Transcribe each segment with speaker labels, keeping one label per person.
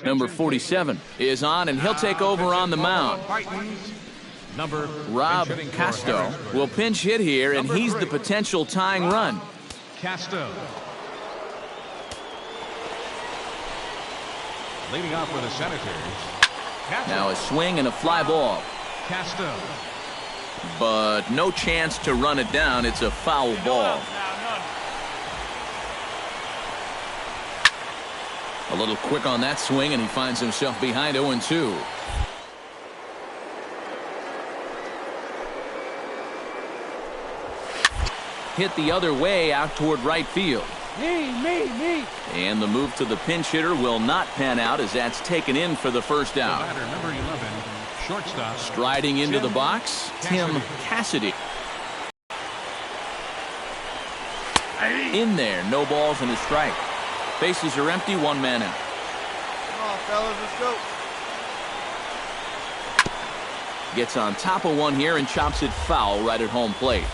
Speaker 1: Number 47 is on, and he'll take over on the mound. Rob Casto will pinch hit here, and he's the potential tying run.
Speaker 2: Casto. Leading off for the Senators.
Speaker 1: Now a swing and a fly ball.
Speaker 2: Casto.
Speaker 1: But no chance to run it down. It's a foul ball. A little quick on that swing, and he finds himself behind 0-2. Hit the other way out toward right field.
Speaker 3: Me.
Speaker 1: And the move to the pinch hitter will not pan out as that's taken in for the first out.
Speaker 2: Number 11, shortstop.
Speaker 1: Striding into the box, Tim Cassidy. In there, no balls and a strike. Bases are empty, one man out.
Speaker 3: Come on, fellas, let's go.
Speaker 1: Gets on top of one here and chops it foul right at home plate.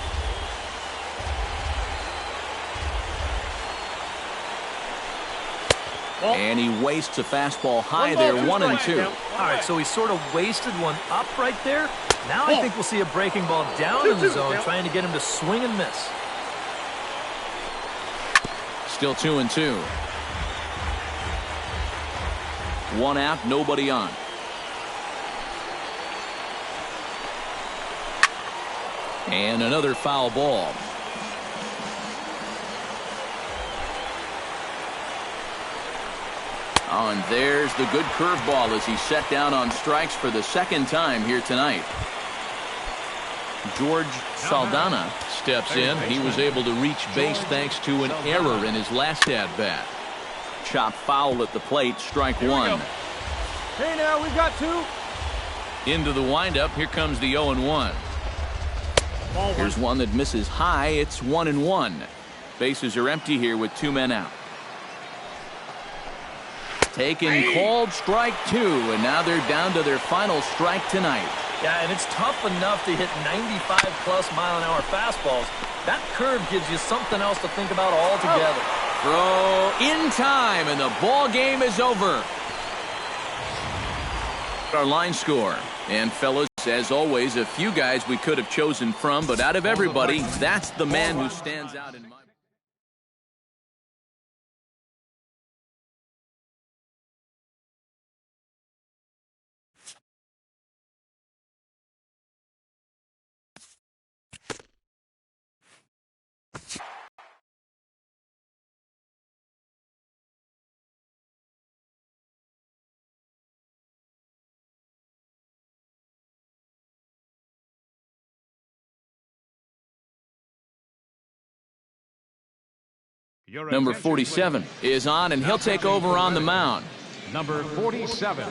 Speaker 1: And he wastes a fastball high there, 1-2.
Speaker 4: All right, so he sort of wasted one up right there. Now I think we'll see a breaking ball down in the zone, trying to get him to swing and miss.
Speaker 1: Still 2-2. One out, nobody on. And another foul ball. Oh, and there's the good curveball as he's set down on strikes for the second time here tonight. George Saldana steps in. He was able to reach base thanks to an error in his last at-bat. Chop foul at the plate, strike one.
Speaker 3: Hey, now we've got two.
Speaker 1: Into the windup, here comes the 0-1. Here's one that misses high. It's 1-1. Bases are empty here with two men out. Taken, called, strike two, and now they're down to their final strike tonight.
Speaker 4: Yeah, and it's tough enough to hit 95+ mile-an-hour fastballs. That curve gives you something else to think about altogether.
Speaker 1: Throw in time, and the ball game is over. Our line score. And fellas, as always, a few guys we could have chosen from, but out of everybody, that's the man who stands out in my... Number 47 is on, and he'll take over on the mound.
Speaker 2: Number 47.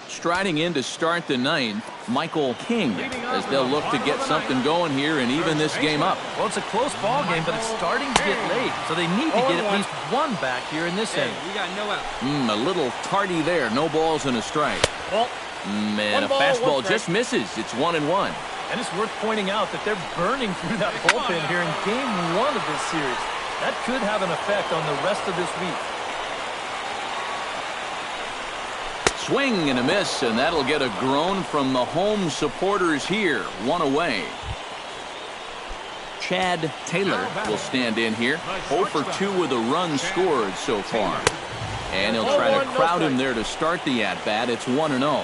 Speaker 1: Striding in to start the ninth, Michael King, as they'll look to get something going here and even this game up.
Speaker 4: Well, it's a close ball game, but it's starting to get late, so they need to get at least one back here in this inning.
Speaker 3: We got no out.
Speaker 1: A little tardy there, no balls and a strike. Man, a fastball just misses. It's 1-1.
Speaker 4: And it's worth pointing out that they're burning through that bullpen here in game one of this series. That could have an effect on the rest of this week.
Speaker 1: Swing and a miss, and that'll get a groan from the home supporters here. One away. Chad Taylor will stand in here. 0 for 2 with a run scored so far. And he'll try to crowd him there to start the at-bat. It's 1-0.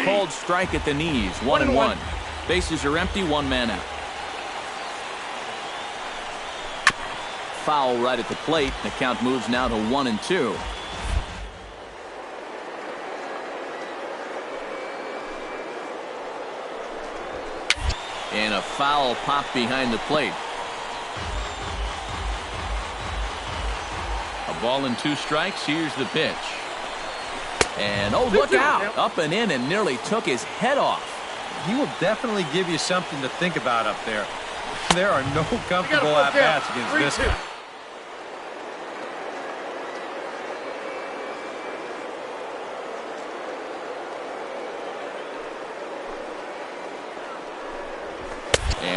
Speaker 1: Called strike at the knees. 1-1. Bases are empty, one man out. Foul right at the plate. The count moves now to 1-2. And a foul pop behind the plate. A ball and 2 strikes. Here's the pitch. And oh, look out! Up and in and nearly took his head off.
Speaker 5: He will definitely give you something to think about up there. There are no comfortable at-bats against this guy.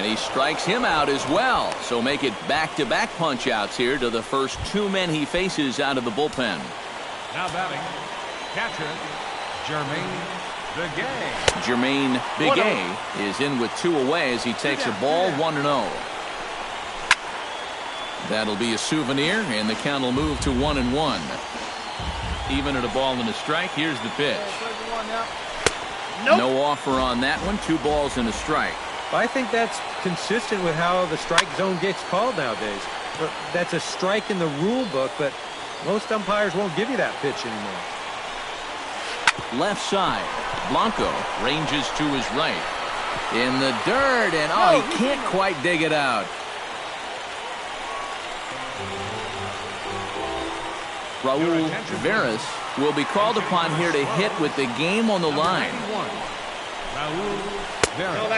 Speaker 1: And he strikes him out as well. So make it back-to-back punch-outs here to the first two men he faces out of the bullpen.
Speaker 2: Now batting, catcher, Jermaine Begay.
Speaker 1: Jermaine Begay is in with two away as he takes a ball 1-0. That'll be a souvenir, and the count will move to 1-1. Even at a ball and a strike, here's the pitch. No offer on that one. 2 balls and a strike.
Speaker 5: I think that's consistent with how the strike zone gets called nowadays. That's a strike in the rule book, but most umpires won't give you that pitch anymore.
Speaker 1: Left side. Blanco ranges to his right. In the dirt, and he can't quite dig it out. Raul Veras will be called upon here to hit with the game on the line.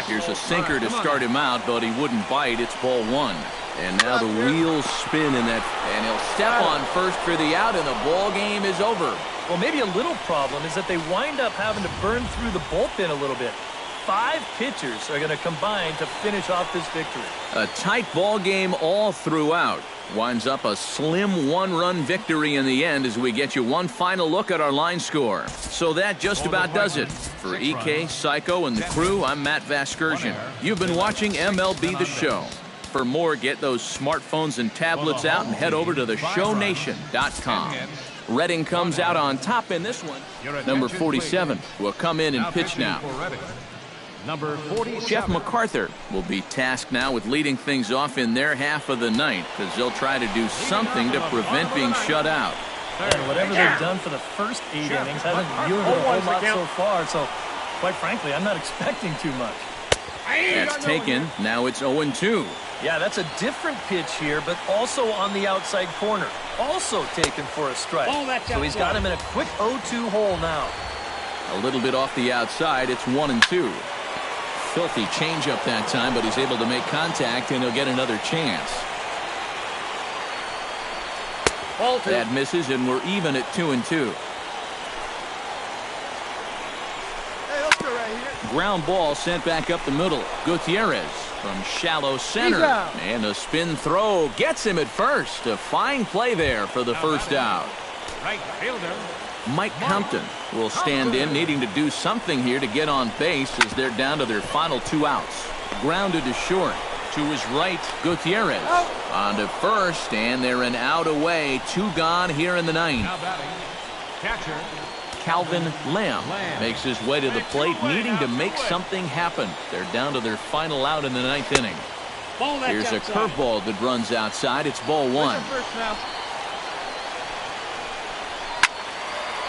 Speaker 1: Here's a sinker to start him out, but he wouldn't bite. It's ball 1. And now the wheels spin in that, and he'll step on first for the out, and the ball game is over.
Speaker 4: Well, maybe a little problem is that they wind up having to burn through the bullpen a little bit. 5 pitchers are going to combine to finish off this victory.
Speaker 1: A tight ball game all throughout. Winds up a slim 1-run victory in the end as we get you one final look at our line score. So that just about does it. For EK, Psycho, and the crew, I'm Matt Vasgersian. You've been watching MLB The Show. For more, get those smartphones and tablets out and head over to theshownation.com. Redding comes out on top in this one. Number 47 will come in and pitch now.
Speaker 2: Number 47.
Speaker 1: Jeff MacArthur will be tasked now with leading things off in their half of the ninth, because they'll try to do something to prevent being shut out.
Speaker 4: And whatever they've done for the first 8 innings hasn't yielded a whole lot so far, so quite frankly, I'm not expecting too much.
Speaker 1: That's taken. Now it's 0-2.
Speaker 4: Yeah, that's a different pitch here, but also on the outside corner. Also taken for a strike. So he's got him in a quick 0-2 hole now.
Speaker 1: A little bit off the outside. It's 1-2. Filthy changeup that time, but he's able to make contact, and he'll get another chance. That misses, and we're even at 2-2.
Speaker 3: Hey, let's go right here.
Speaker 1: Ground ball sent back up the middle. Gutierrez from shallow center. And a spin throw gets him at first. A fine play there for the first out.
Speaker 2: Right fielder.
Speaker 1: Mike Compton will stand in, needing to do something here to get on base as they're down to their final 2 outs. Grounded to short. To his right, Gutierrez. On to first, and they're an out away. 2 gone here in the 9th.
Speaker 2: Now batting, catcher.
Speaker 1: Calvin Lamb makes his way to the plate, needing to make something happen. They're down to their final out in the 9th inning. Here's a curveball that runs outside. It's ball 1.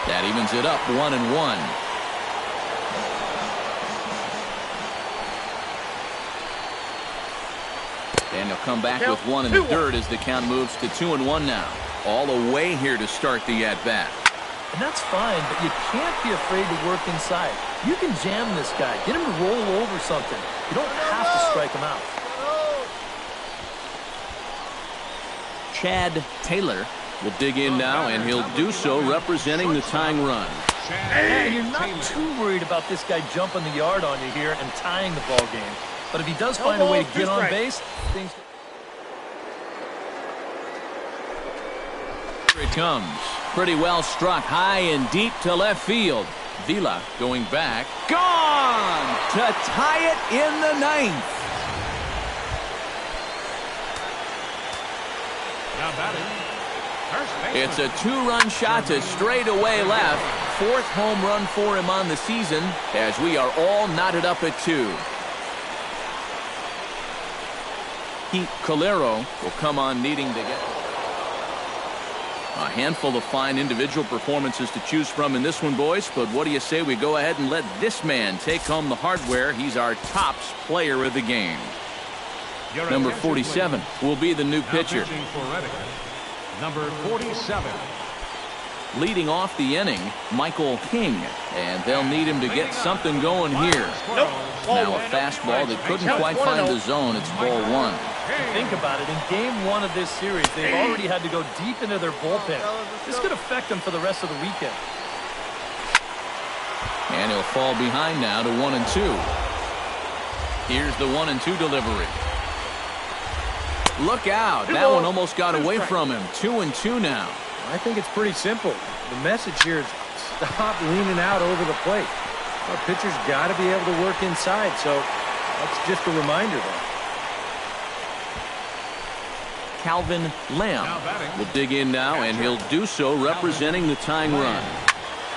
Speaker 1: That evens it up 1-1. And he'll come back with 1 in the dirt as the count moves to 2-1 now. All away here to start the at-bat.
Speaker 4: And that's fine, but you can't be afraid to work inside. You can jam this guy. Get him to roll over something. You don't have to strike him out.
Speaker 1: Chad Taylor will dig in now, and he'll do so representing the tying run.
Speaker 4: And you're not too worried about this guy jumping the yard on you here and tying the ball game. But if he does find a way to get on base, things...
Speaker 1: Here it comes. Pretty well struck high and deep to left field. Vila going back. Gone! To tie it in the 9th.
Speaker 2: Now batting.
Speaker 1: It's a 2-run shot to straightaway left. 4th home run for him on the season, as we are all knotted up at 2. Pete Calero will come on needing to get a handful of fine individual performances to choose from in this one, boys. But what do you say we go ahead and let this man take home the hardware? He's our tops player of the game. Number 47 will be the new pitcher.
Speaker 2: Number 47.
Speaker 1: Leading off the inning, Michael King, and they'll need him to get something going here. Now a fastball that couldn't quite find the zone. It's ball 1.
Speaker 4: Think about it. In game 1 of this series, they've already had to go deep into their bullpen. This could affect them for the rest of the weekend.
Speaker 1: And he'll fall behind now to 1-2. Here's the 1-2 delivery. Look out. That one almost got away from him. 2-2 now.
Speaker 5: I think it's pretty simple. The message here is stop leaning out over the plate. Our pitcher's got to be able to work inside, so that's just a reminder there.
Speaker 1: Calvin Lamb will dig in now, and he'll do so representing the tying run.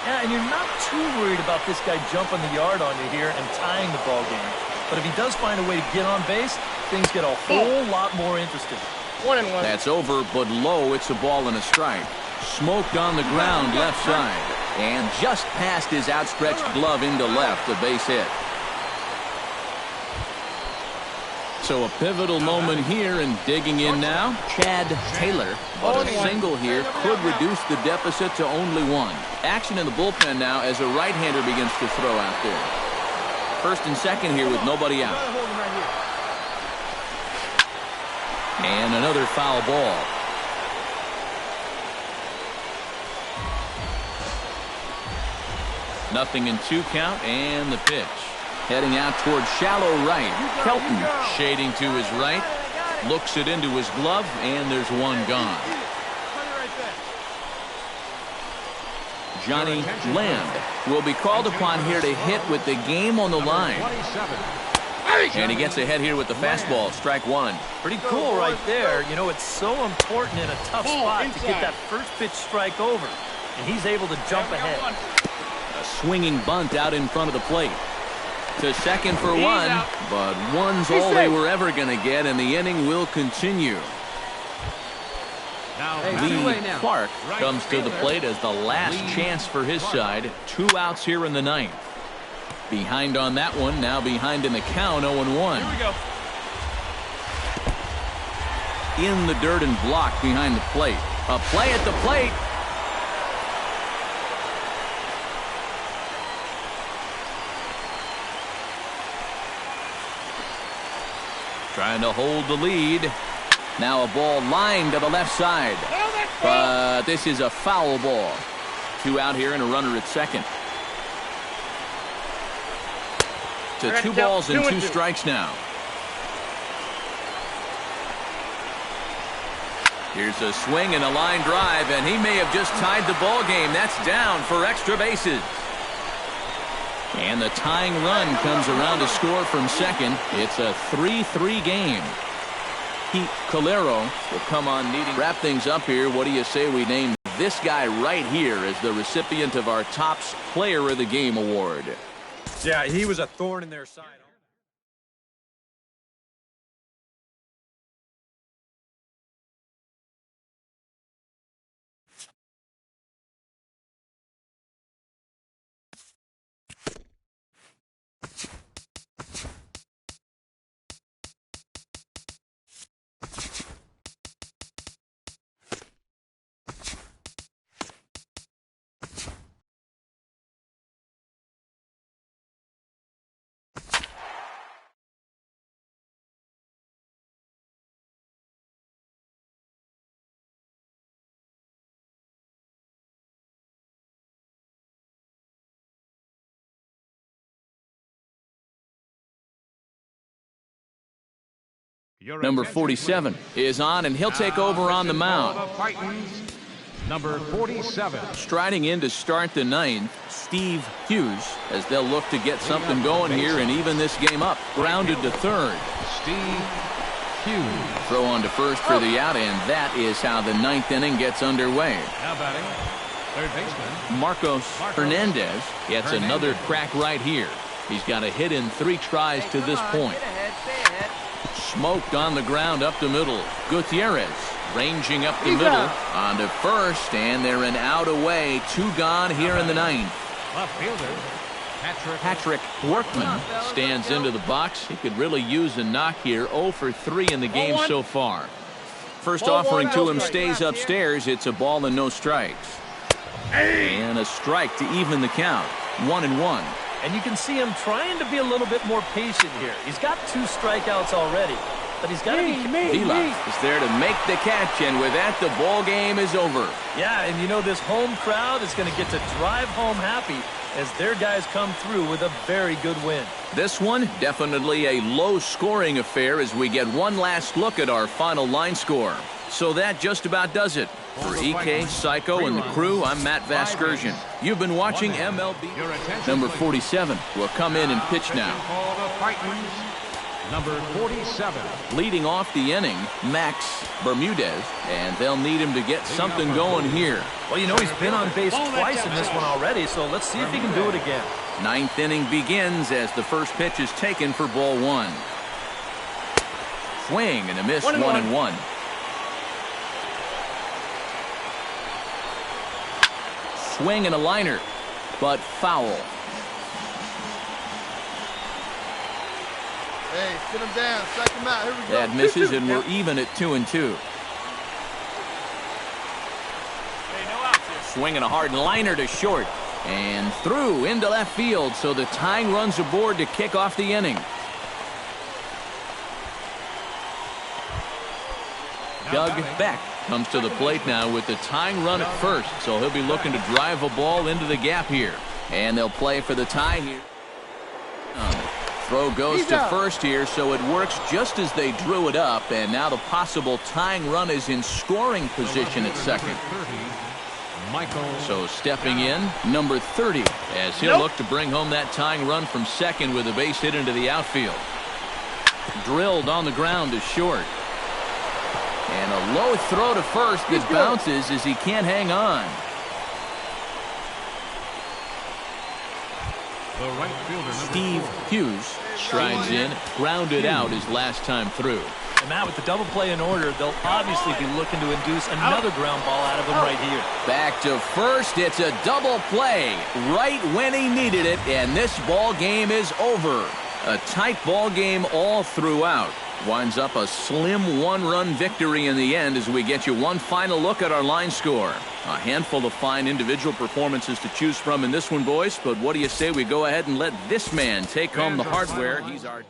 Speaker 4: Yeah, and you're not too worried about this guy jumping the yard on you here and tying the ball game. But if he does find a way to get on base, things get a whole lot more interesting.
Speaker 3: 1-1.
Speaker 1: That's over, but low. It's a ball and a strike. Smoked on the ground left side. And just past his outstretched glove into left, a base hit. So a pivotal moment here, and digging in now, Chad Taylor. But a single here could reduce the deficit to only one. Action in the bullpen now as a right-hander begins to throw out there. First and second here with nobody out. And another foul ball. Nothing in 2 count, and the pitch. Heading out towards shallow right. Kelton shading to his right. Looks it into his glove, and there's one gone. Johnny Land will be called upon here to hit with the game on the line. And he gets ahead here with the fastball. Strike one.
Speaker 4: Pretty cool right there. You know, it's so important in a tough spot to get that first pitch strike over. And he's able to jump ahead.
Speaker 1: A swinging bunt out in front of the plate. To second for one, but one's all they were ever going to get, and the inning will continue. Lee Clark comes to the plate as the last chance for his side. 2 outs here in the 9th. Behind on that one, now behind in the count, 0-1. In the dirt and blocked behind the plate. A play at the plate. Trying to hold the lead. Now a ball lined to the left side. But this is a foul ball. 2 out here and a runner at second. To 2 balls and 2 strikes now. Here's a swing and a line drive, and he may have just tied the ball game. That's down for extra bases. And the tying run comes around to score from second. It's a 3-3 game. Pete Calero will come on needing. Wrap things up here. What do you say we name this guy right here as the recipient of our Topps Player of the Game award?
Speaker 5: Yeah, he was a thorn in their side.
Speaker 1: Number 47 is on, and he'll take over on the mound.
Speaker 2: Number 47.
Speaker 1: Striding in to start the 9th, Steve Hughes, as they'll look to get something going here and even this game up. Grounded to third.
Speaker 2: Steve Hughes.
Speaker 1: Throw on to first for the out, and that is how the 9th inning gets underway.
Speaker 2: Now batting, third baseman
Speaker 1: Marcos Hernandez gets another crack right here. He's got a hit in 3 tries to this point. Smoked on the ground up the middle. Gutierrez ranging up the middle on to first, and they're an out away. 2 gone here in the 9th.
Speaker 2: left fielder
Speaker 1: Patrick Workman stands into the box. He could really use a knock here. 0 for 3 in the game so far. First offering to him stays upstairs. It's a ball and no strikes. And a strike to even the count. 1-1.
Speaker 4: And you can see him trying to be a little bit more patient here. He's got 2 strikeouts already. but he's got to be...
Speaker 1: Vila is there to make the catch, and with that, the ball game is over.
Speaker 4: Yeah, and you know this home crowd is going to get to drive home happy as their guys come through with a very good win.
Speaker 1: This one, definitely a low-scoring affair as we get one last look at our final line score. So that just about does it. For EK, Psycho, and the crew, I'm Matt Vasgersian. You've been watching MLB. Number 47 will come in and pitch now.
Speaker 2: Number 47.
Speaker 1: Leading off the inning, Max Bermudez, and they'll need him to get something going here.
Speaker 4: Well, you know he's been on base twice in this one already, so let's see if he can do it again.
Speaker 1: Ninth inning begins as the first pitch is taken for ball one. Swing and a miss, 1-1. Swing and a liner, but foul.
Speaker 3: Hey, sit him down, strike him out. Here we go.
Speaker 1: That misses, and we're even at 2-2. Swinging a hard liner to short, and through into left field, so the tying runs aboard to kick off the inning. Doug Beck comes to the plate now with the tying run at first, so he'll be looking to drive a ball into the gap here. And they'll play for the tie here. Throw goes to first here, so it works just as they drew it up, and now the possible tying run is in scoring position at second. So stepping in, number 30, as he'll look to bring home that tying run from second with a base hit into the outfield. Drilled on the ground to short. And a low throw to first that bounces as he can't hang on. Steve Hughes strides in, grounded out his last time through.
Speaker 4: And Matt, with the double play in order, they'll obviously be looking to induce another ground ball out of him right here.
Speaker 1: Back to first. It's a double play right when he needed it, and this ball game is over. A tight ball game all throughout. Winds up a slim one-run victory in the end as we get you one final look at our line score. A handful of fine individual performances to choose from in this one, boys, but what do you say we go ahead and let this man take home the hardware? He's our top.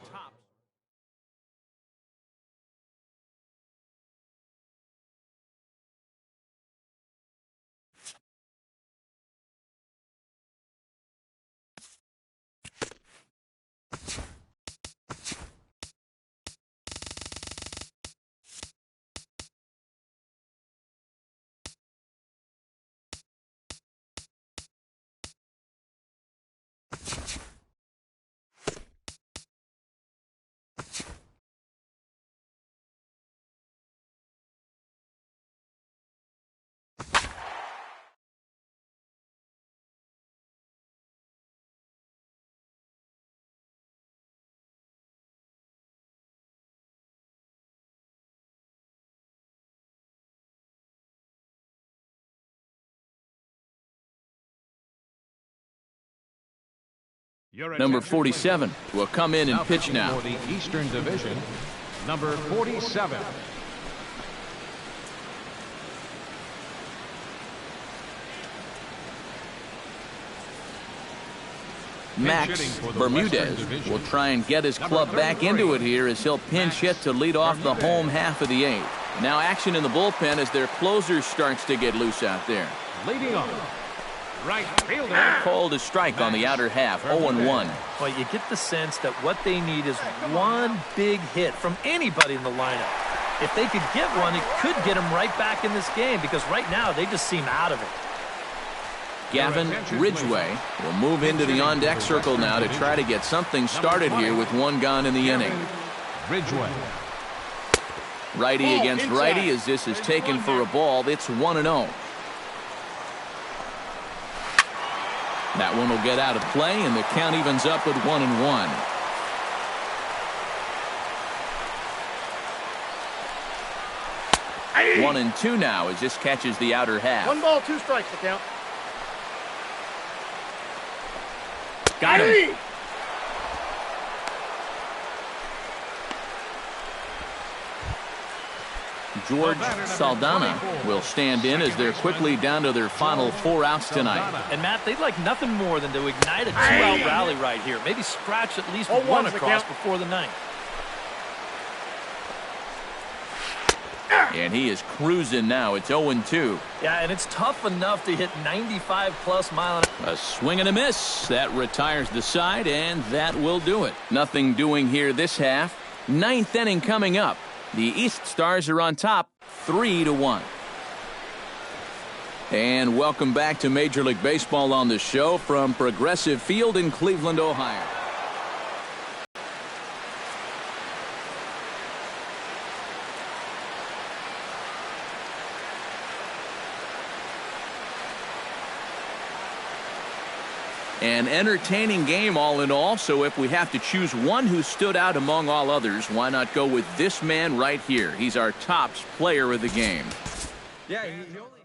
Speaker 1: Number 47 will come in and pitch now.
Speaker 2: For the Eastern Division, number 47.
Speaker 1: Max Bermudez will try and get his club back into it here as he'll pinch hit to lead off the home half of the eighth. Now action in the bullpen as their closer starts to get loose out there.
Speaker 2: Leading off, right fielder.
Speaker 1: Called a strike on the outer half, 0-1.
Speaker 4: Well, you get the sense that what they need is one big hit from anybody in the lineup. If they could get one, it could get them right back in this game because right now they just seem out of it.
Speaker 1: Gavin Ridgway will move into the on-deck circle now to try to get something started here with one gone in the inning.
Speaker 2: Ridgway.
Speaker 1: Righty against righty as this is taken for a ball. It's 1-0. That one will get out of play, and the count evens up at 1-1.
Speaker 3: Hey.
Speaker 1: 1-2 now as this catches the outer half.
Speaker 3: 1 ball, 2 strikes, the count.
Speaker 1: Got him. George Saldana will stand in as they're quickly down to their final 4 outs tonight.
Speaker 4: And Matt, they'd like nothing more than to ignite a 2-out rally right here. Maybe scratch at least one across before the ninth.
Speaker 1: And he is cruising now. It's 0-2.
Speaker 4: Yeah, and it's tough enough to hit 95+ mile an hour.
Speaker 1: A swing and a miss. That retires the side, and that will do it. Nothing doing here this half. Ninth inning coming up. The East Stars are on top, 3-1. And welcome back to Major League Baseball on the show from Progressive Field in Cleveland, Ohio. An entertaining game all in all, so if we have to choose one who stood out among all others, why not go with this man right here? He's our tops player of the game.
Speaker 5: Yeah, he only